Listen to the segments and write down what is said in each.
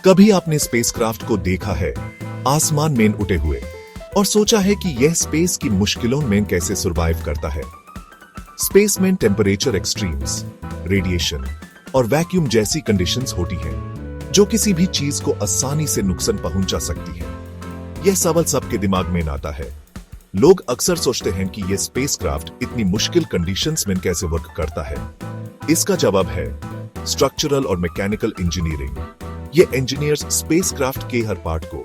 कभी आपने स्पेसक्राफ्ट को देखा है आसमान में उड़े हुए और सोचा है कि यह स्पेस की मुश्किलों में कैसे सरवाइव करता है। स्पेस में टेम्परेचर एक्सट्रीम्स, रेडिएशन और वैक्यूम जैसी कंडीशंस होती हैं जो किसी भी चीज को आसानी से नुकसान पहुंचा सकती है। यह सवाल सबके दिमाग में आता है। लोग अक्सर सोचते हैं कि यह स्पेसक्राफ्ट इतनी मुश्किल कंडीशंस में कैसे वर्क करता है। इसका जवाब है स्ट्रक्चरल और मैकेनिकल इंजीनियरिंग। ये इंजीनियर्स स्पेसक्राफ्ट के हर पार्ट को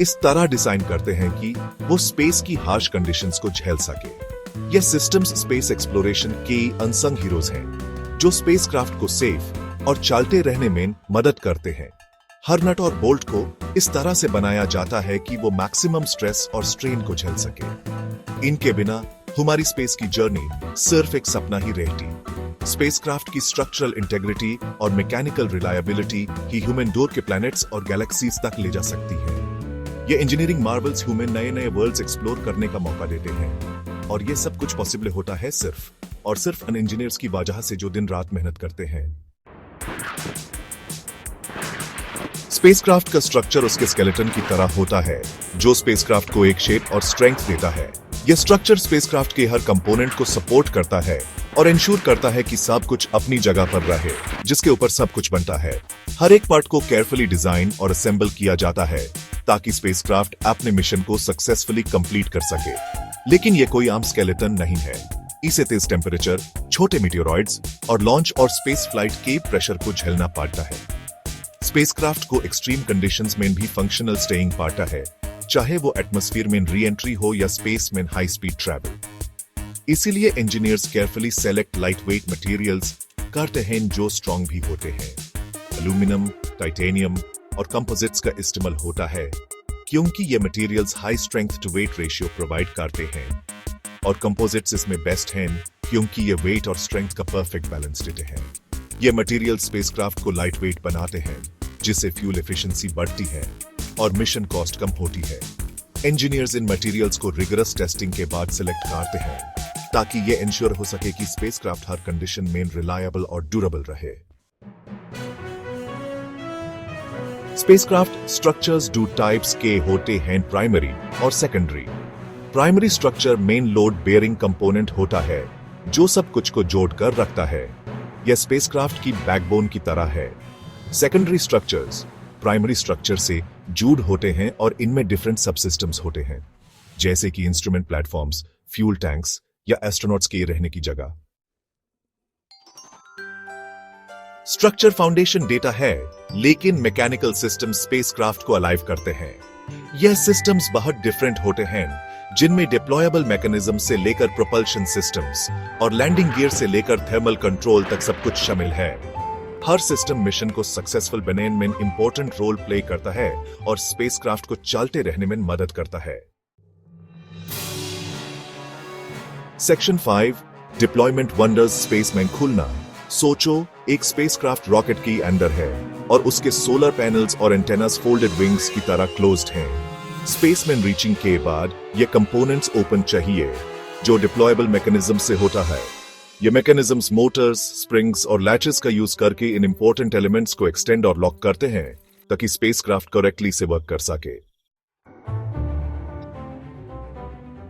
इस तरह डिजाइन करते हैं कि वो स्पेस की हार्श कंडीशंस को झेल सके। ये सिस्टम्स स्पेस एक्सप्लोरेशन के अनसंग हीरोज हैं जो स्पेसक्राफ्ट को सेफ और चलते रहने में मदद करते हैं। हर नट और बोल्ट को इस तरह से बनाया जाता है कि वो मैक्सिमम स्ट्रेस और स्ट्रेन को झेल सके। इनके बिना हमारी स्पेस की जर्नी सिर्फ एक सपना ही रहती। स्पेसक्राफ्ट की स्ट्रक्चरल इंटेग्रिटी और मैकेनिकल रिलायबिलिटी ही ह्यूमन डोर के प्लैनेट्स और गैलेक्सीज तक ले जा सकती है। ये इंजीनियरिंग मार्वल्स ह्यूमन नए नए वर्ल्ड्स एक्सप्लोर करने का मौका देते हैं और ये सब कुछ पॉसिबल होता है सिर्फ और सिर्फ उन इंजीनियर्स की वजह से जो दिन रात मेहनत करते हैं। स्पेसक्राफ्ट का स्ट्रक्चर उसके स्केलेटन की तरह होता है जो स्पेसक्राफ्ट को एक शेप और स्ट्रेंथ देता है। यह स्ट्रक्चर स्पेसक्राफ्ट के हर कंपोनेंट को सपोर्ट करता है और इंश्योर करता है कि सब कुछ अपनी जगह पर रहे जिसके ऊपर सब कुछ बनता है। हर एक पार्ट को केयरफुली डिजाइन और असेंबल किया जाता है ताकि स्पेसक्राफ्ट अपने मिशन को सक्सेसफुली कंप्लीट कर सके। लेकिन यह कोई आम स्केलेटन नहीं है। इसे तेज टेम्परेचर, छोटे मीटियोरॉइड्स और लॉन्च और स्पेस फ्लाइट के प्रेशर को झेलना पड़ता है। स्पेसक्राफ्ट को एक्सट्रीम कंडीशंस में भी फंक्शनल स्टेइंग पड़ता है, चाहे वो एटमॉस्फेयर में री एंट्री हो या स्पेस में हाई स्पीड ट्रैवल। इसीलिए engineers carefully select light weight materials करते हैं जो स्ट्रॉन्ग भी होते हैं। एल्यूमिनियम, टाइटेनियम और कंपोजिट्स का इस्तेमाल होता है क्योंकि ये materials high strength to weight ratio provide करते हैं और कंपोजिट्स इसमें बेस्ट हैं क्योंकि ये वेट और स्ट्रेंथ का परफेक्ट बैलेंस देते हैं। ये मटेरियल स्पेसक्राफ्ट को लाइट वेट बनाते हैं जिससे फ्यूल एफिशिएंसी बढ़ती है और मिशन कॉस्ट कम होती है। इंजीनियर्स इन मटेरियल्स को रिगरस टेस्टिंग के बाद सिलेक्ट करते हैं ताकि ये इंश्योर हो सके कि स्पेसक्राफ्ट हर कंडीशन में रिलायबल और ड्यूरेबल रहे। स्पेसक्राफ्ट स्ट्रक्चर्स दो टाइप्स के होते हैं, प्राइमरी और secondary. Primary structure main load bearing component होता है जो सब कुछ को जोड़कर रखता है। यह स्पेसक्राफ्ट की बैकबोन की तरह है। सेकेंडरी स्ट्रक्चर्स प्राइमरी स्ट्रक्चर से जुड़ होते हैं और इनमें डिफरेंट सबसिस्टम्स होते हैं जैसे कि इंस्ट्रूमेंट प्लेटफॉर्म्स, फ्यूल टैंक्स या एस्ट्रोनॉट्स के रहने की जगह। स्ट्रक्चर फाउंडेशन डेटा है लेकिन मैकेनिकल सिस्टम स्पेसक्राफ्ट को अलाइव करते हैं। यह सिस्टम्स बहुत डिफरेंट होते हैं जिनमें डिप्लॉयबल मैकेनिज्म से लेकर प्रोपल्शन सिस्टम्स और लैंडिंग गियर से लेकर थर्मल कंट्रोल तक सब कुछ शामिल है। हर सिस्टम मिशन को सक्सेसफुल बनाने में इंपॉर्टेंट रोल प्ले करता है और स्पेसक्राफ्ट को चलते रहने में मदद करता है। Section 5 deployment wonders. स्पेस में खुलना। सोचो एक स्पेसक्राफ्ट रॉकेट के अंदर है और उसके सोलर पैनल्स और एंटेनास फोल्डेड विंग्स की तरह क्लोज्ड हैं। स्पेस में रीचिंग के बाद ये कंपोनेंट्स ओपन चाहिए जो डिप्लॉयबल मैकेनिज्म से होता है। ये मैकेनिज्म्स मोटर्स, स्प्रिंग्स और लैचेस का यूज करके इन इंपॉर्टेंट एलिमेंट्स को एक्सटेंड और लॉक करते हैं ताकि स्पेसक्राफ्ट करेक्टली से वर्क कर सके।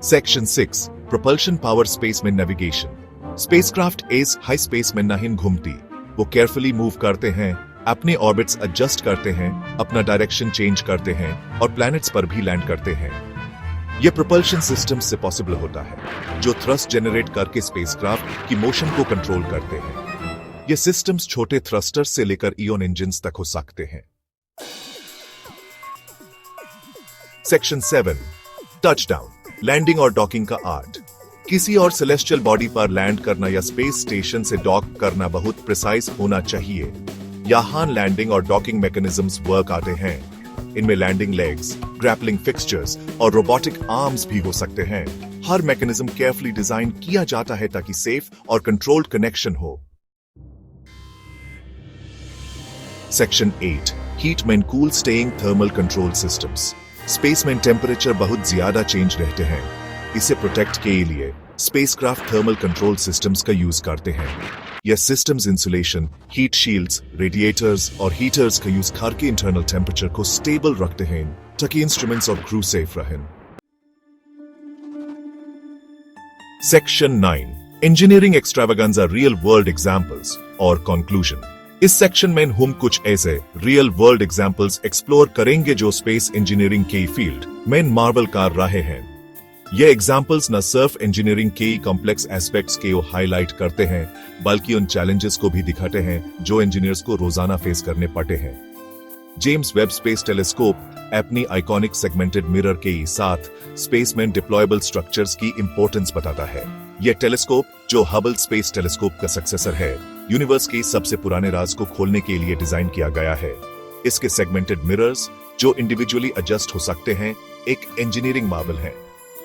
Section 6 propulsion power. स्पेस में नेविगेशन। स्पेसक्राफ्ट इस हाई स्पेस में नहीं घूमती। वो केयरफुली मूव करते हैं, अपने ऑर्बिट्स एडजस्ट करते हैं, अपना डायरेक्शन चेंज करते हैं और प्लैनेट्स पर भी लैंड करते हैं। यह प्रोपल्शन सिस्टम से पॉसिबल होता है जो थ्रस्ट जनरेट करके स्पेसक्राफ्ट की मोशन को कंट्रोल करते हैं। ये सिस्टम्स छोटे थ्रस्टर्स से लेकर इयन इंजन्स तक हो सकते हैं। Section 7 touchdown. लैंडिंग और डॉकिंग का आर्ट। किसी और सेलेस्टियल बॉडी पर लैंड करना या स्पेस स्टेशन से डॉक करना बहुत प्रिसाइज होना चाहिए। यहां लैंडिंग और डॉकिंग मैकेनिज्म्स वर्क आते हैं। इनमें लैंडिंग लेग्स, ग्रैपलिंग फिक्सचर्स और रोबोटिक आर्म्स भी हो सकते हैं। हर मैकेनिज्म केयरफुली डिजाइन किया जाता है ताकि सेफ और कंट्रोल्ड कनेक्शन हो। सेक्शन 8 हीट में cool staying thermal control systems. Space में टेम्परेचर बहुत ज्यादा चेंज रहते हैं। इसे प्रोटेक्ट के लिए स्पेसक्राफ्ट थर्मल कंट्रोल सिस्टम्स का यूज करते हैं। यह systems insulation, heat shields, radiators और हीटर्स का यूज कार के इंटरनल टेम्परेचर को स्टेबल रखते हैं ताकि इंस्ट्रूमेंट्स और क्रू सेफ रहें। Section 9 engineering extravaganza real world examples और कंक्लूजन। इस सेक्शन में हम कुछ ऐसे रियल वर्ल्ड एग्जांपल्स एक्सप्लोर करेंगे जो स्पेस इंजीनियरिंग के फील्ड में मार्वल कर रहे हैं। ये एग्जांपल्स न सिर्फ इंजीनियरिंग के कॉम्प्लेक्स एस्पेक्ट्स के हाईलाइट करते हैं बल्कि उन चैलेंजेस को भी दिखाते हैं जो इंजीनियर्स को रोजाना फेस करने पड़ते हैं। जेम्स वेब स्पेस टेलीस्कोप अपनी आइकॉनिक सेगमेंटेड मिरर के साथ स्पेस में डिप्लॉयबल स्ट्रक्चर्स की इंपॉर्टेंस बताता है। यह टेलीस्कोप, जो हबल स्पेस टेलीस्कोप का सक्सेसर है, यूनिवर्स के सबसे पुराने राज को खोलने के लिए डिजाइन किया गया है। इसके सेगमेंटेड मिरर्स, जो इंडिविजुअली एडजस्ट हो सकते हैं, एक इंजीनियरिंग मार्वल है।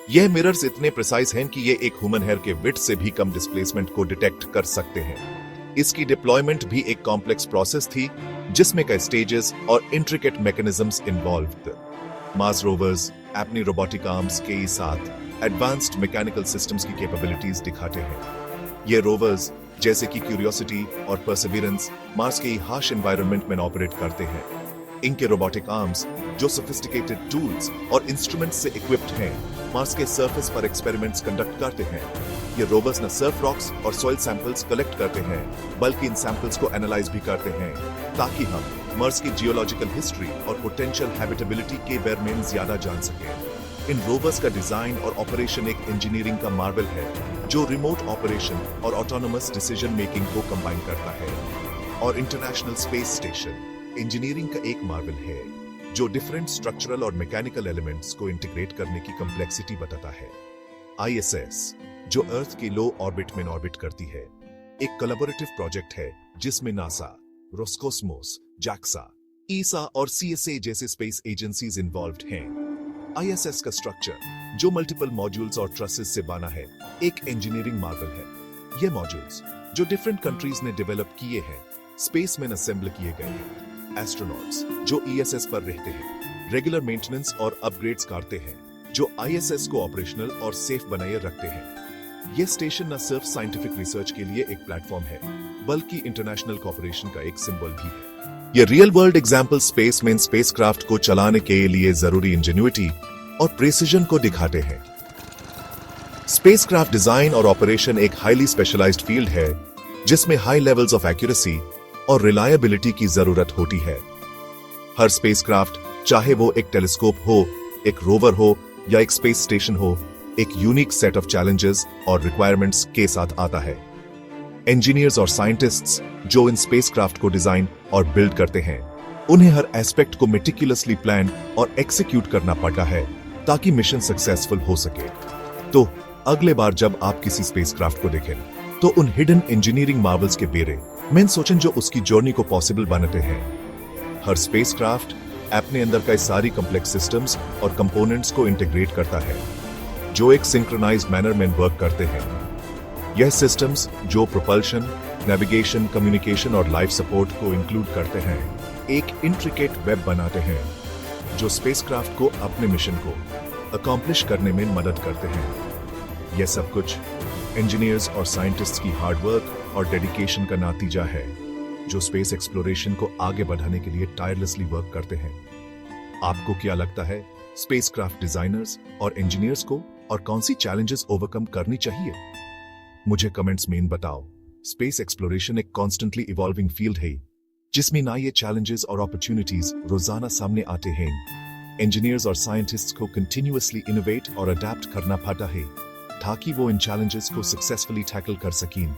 यह मिरर्स इतने प्रिसाइज हैं कि ये एक ह्यूमन हेयर के विड्थ से भी कम डिस्प्लेसमेंट को डिटेक्ट कर सकते हैं। इसकी डिप्लॉयमेंट भी एक कॉम्प्लेक्स प्रोसेस थी जिसमें कई स्टेजेस और intricate mechanisms involved. Mars rovers अपनी रोबोटिक आर्म्स के साथ एडवांस्ड मैकेनिकल सिस्टम्स की कैपेबिलिटीज दिखाते हैं। ये रोवर्स जैसे कि क्यूरियोसिटी और परसिवियरेंस मार्स के हार्श एनवायरनमेंट में ऑपरेट करते हैं। इनके रोबोटिक आर्म्स, जो सोफिस्टिकेटेड टूल्स और इंस्ट्रूमेंट्स से इक्विप्ड हैं, मार्स के सरफेस पर एक्सपेरिमेंट्स कंडक्ट करते हैं। ये रोवर्स न सिर्फ रॉक्स और सॉइल सैंपल्स कलेक्ट करते हैं बल्कि इन सैंपल्स को एनालाइज भी करते हैं ताकि हम मार्स की जियोलॉजिकल हिस्ट्री और पोटेंशियल हैबिटेबिलिटी के बारे में ज्यादा जान सकें। इन रोवर्स का डिजाइन और ऑपरेशन एक इंजीनियरिंग का मार्वल है जो रिमोट ऑपरेशन और ऑटोनोमस डिसीजन मेकिंग को कंबाइन करता है। और इंटरनेशनल स्पेस स्टेशन इंजीनियरिंग का एक मार्वल है जो डिफरेंट स्ट्रक्चरल और मैकेनिकल एलिमेंट्स को इंटीग्रेट करने की कॉम्प्लेक्सिटी बताता है। ISS, जो अर्थ के लो ऑर्बिट में ऑर्बिट करती है, एक कोलैबोरेटिव प्रोजेक्ट है जिसमें नासा, रोस्कोस्मोस, JAXA, ESA और CSA जैसे स्पेस एजेंसीज इन्वॉल्व्ड हैं। ISS का स्ट्रक्चर, जो मल्टीपल मॉड्यूल्स और ट्रसेस से बना है, एक इंजीनियरिंग मार्वल है। ये मॉड्यूल्स, जो डिफरेंट कंट्रीज ने डेवलप किए हैं, स्पेस में असेंबल किए गए हैं। एस्ट्रोनॉट्स, जो ESS पर रहते हैं, रेगुलर मेंटेनेंस और अपग्रेड्स करते हैं जो ISS को ऑपरेशनल और सेफ बनाए रखते हैं। यह स्टेशन न सिर्फ साइंटिफिक रिसर्च के लिए एक प्लेटफॉर्म है बल्कि इंटरनेशनल कोऑपरेशन का एक सिंबल भी है। यह रियल वर्ल्ड एग्जांपल स्पेस में स्पेसक्राफ्ट को चलाने के लिए जरूरी इंजेन्युइटी और प्रिसिजन को दिखाते हैं। स्पेसक्राफ्ट डिजाइन और ऑपरेशन एक हाईली स्पेशलाइज्ड फील्ड है जिसमें हाई लेवल्स ऑफ एक्यूरेसी और रिलायबिलिटी की जरूरत होती है। हर स्पेसक्राफ्ट, चाहे वो एक टेलीस्कोप हो, एक रोवर हो या एक स्पेस स्टेशन हो, एक यूनिक सेट ऑफ चैलेंजेस और रिक्वायरमेंट्स के साथ आता है। इंजीनियर्स और साइंटिस्ट्स जो इन स्पेसक्राफ्ट को डिजाइन और बिल्ड करते हैं, उन्हें हर एस्पेक्ट को मेटिकुलसली प्लान और एक्सिक्यूट करना पड़ता है ताकि मिशन सक्सेसफुल हो सके। तो अगले बार जब आप किसी स्पेसक्राफ्ट को देखें तो उन हिडन इंजीनियरिंग मार्वल्स के बारे में सोचें जो उसकी जर्नी को पॉसिबल बनाते हैं। हर स्पेसक्राफ्ट अपने अंदर कई सारी कॉम्प्लेक्स सिस्टम्स और कंपोनेंट्स को इंटीग्रेट करता है जो एक सिंक्रोनाइज्ड मैनर में वर्क करते हैं। यह सिस्टम्स, जो प्रोपल्शन, नेविगेशन, कम्युनिकेशन और लाइफ सपोर्ट को इंक्लूड करते हैं, एक इंट्रिकेट वेब बनाते हैं जो स्पेसक्राफ्ट को अपने मिशन को अकॉम्प्लिश करने में मदद करते हैं। यह सब कुछ इंजीनियर्स और साइंटिस्ट्स की हार्डवर्क और डेडिकेशन का नतीजा है जो स्पेस एक्सप्लोरेशन को आगे बढ़ाने के लिए टायरलेसली वर्क करते हैं। आपको क्या लगता है, स्पेसक्राफ्ट डिजाइनर्स और इंजीनियर्स को और कौन सी चैलेंजेस ओवरकम करनी चाहिए? मुझे कमेंट्स में बताओ। स्पेस एक्सप्लोरेशन एक कॉन्स्टेंटली इवॉल्विंग फील्ड है जिसमें ना ये चैलेंजेस और अपॉर्चुनिटीज रोजाना सामने आते हैं। इंजीनियर्स और साइंटिस्ट्स को कंटिन्यूअसली इनोवेट और अडेप्ट करना पड़ता है ताकि वो इन चैलेंजेस को सक्सेसफुली टैकल कर सकें।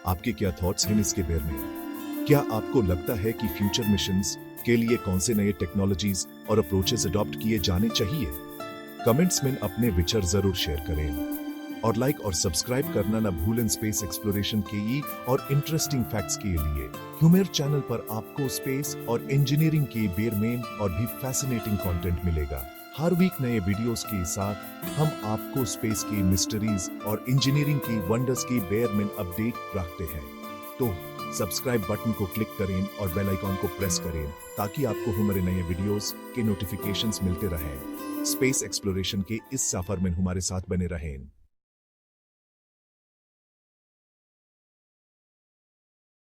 आपके क्या थॉट्स हैं इसके बारे में? क्या आपको लगता है कि फ्यूचर मिशंस के लिए कौन से नए टेक्नोलॉजीज और अप्रोचेस अडॉप्ट किए जाने चाहिए? कमेंट्स में अपने विचार जरूर शेयर करें और लाइक और सब्सक्राइब करना न भूलें। स्पेस एक्सप्लोरेशन के और इंटरेस्टिंग फैक्ट्स के लिए ह्यूमेर चैनल पर आपको स्पेस और इंजीनियरिंग के बारे में और भी फैसिनेटिंग कंटेंट मिलेगा। हर वीक नए वीडियोस के साथ हम आपको स्पेस की मिस्ट्रीज और इंजीनियरिंग की वंडर्स के बारे में अपडेट रखते हैं। तो सब्सक्राइब बटन को क्लिक करें और बेल आइकॉन को प्रेस करें ताकि आपको हमारे नए वीडियोस के नोटिफिकेशंस मिलते रहें। स्पेस एक्सप्लोरेशन के इस सफर में हमारे साथ बने रहें।